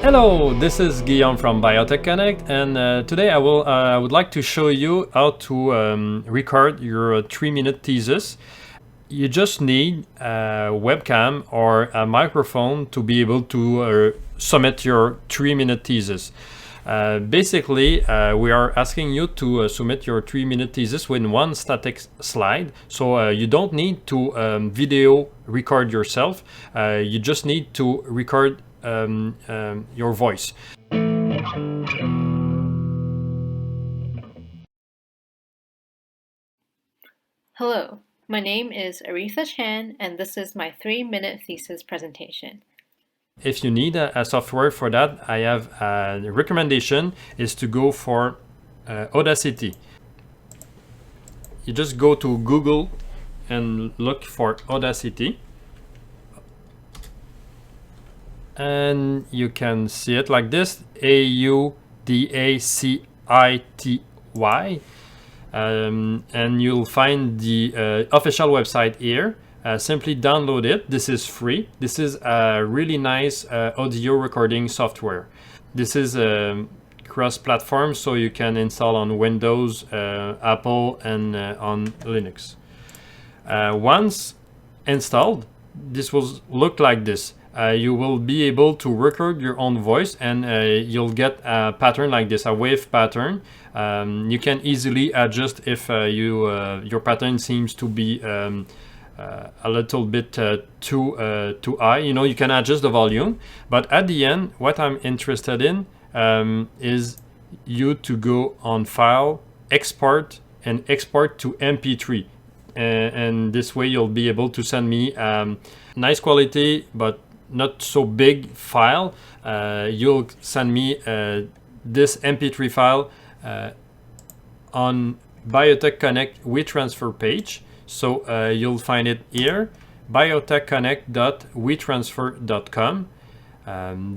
Hello, this is Guillaume from Biotech Connect, and today I would like to show you how to record your 3-minute thesis. You just need a webcam or a microphone to be able to submit your 3-minute thesis. Basically, we are asking you to submit your 3-minute thesis with one static slide. So you don't need to video record yourself. You just need to record your voice. Hello, my name is Aretha Chan, and this is my 3-minute thesis presentation. If you need a software for that, I have a recommendation is to go for Audacity. You just go to Google and look for Audacity. And you can see it like this, AUDACITY. And you'll find the official website here. Simply download it. This is free. This is a really nice audio recording software. This is cross-platform, so you can install on Windows, Apple, and on Linux. Once installed, this will look like this. You will be able to record your own voice, and you'll get a pattern like this, a wave pattern. You can easily adjust if your pattern seems to be a little bit too high. You can adjust the volume. But at the end, what I'm interested in is you to go on File, Export, and export to MP3. And this way you'll be able to send me nice quality, but not so big file. You'll send me this MP3 file on Biotech Connect WeTransfer page. So you'll find it here, biotechconnect.wetransfer.com.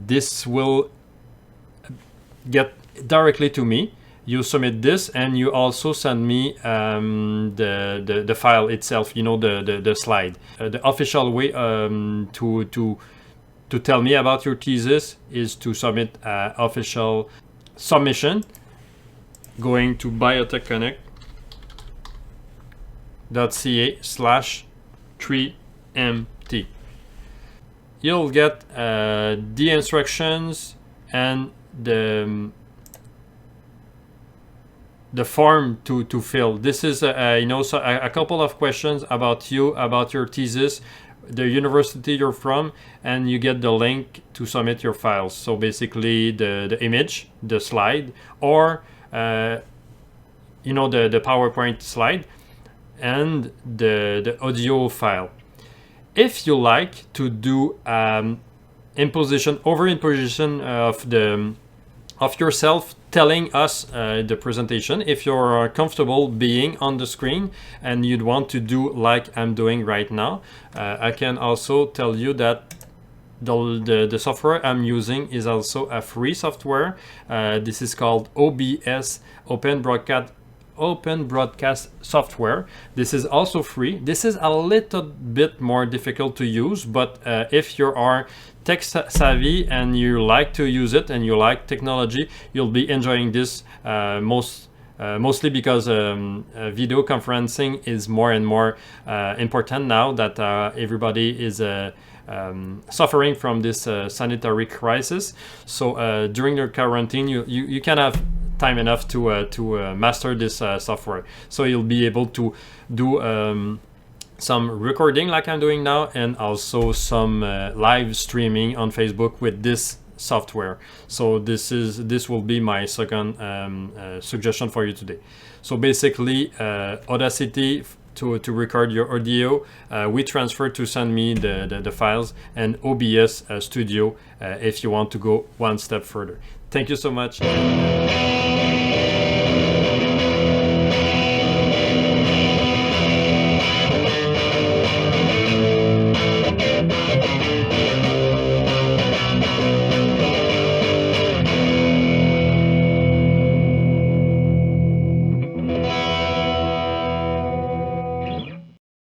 This will get directly to me. You submit this, and you also send me the file itself. The slide. The official way to tell me about your thesis is to submit an official submission going to biotechconnect.ca/3mt. You'll get the instructions and the form to fill. This is a couple of questions about you, about your thesis, the university you're from, and you get the link to submit your files. So basically the image, the slide, or the PowerPoint slide, and the audio file. If you like to do imposition of yourself telling us the presentation, if you're comfortable being on the screen and you'd want to do like I'm doing right now, I can also tell you that the software I'm using is also a free software. This is called OBS, Open Broadcast Software. This is also free. This is a little bit more difficult to use, but if you are tech savvy and you like to use it and you like technology, you'll be enjoying this mostly because video conferencing is more and more important now that everybody is suffering from this sanitary crisis. So during your quarantine, you can have time enough to master this software. So you'll be able to do some recording like I'm doing now, and also some live streaming on Facebook with this software. So this will be my second suggestion for you today. So basically Audacity to record your audio, WeTransfer to send me the files, and OBS Studio if you want to go one step further. Thank you so much.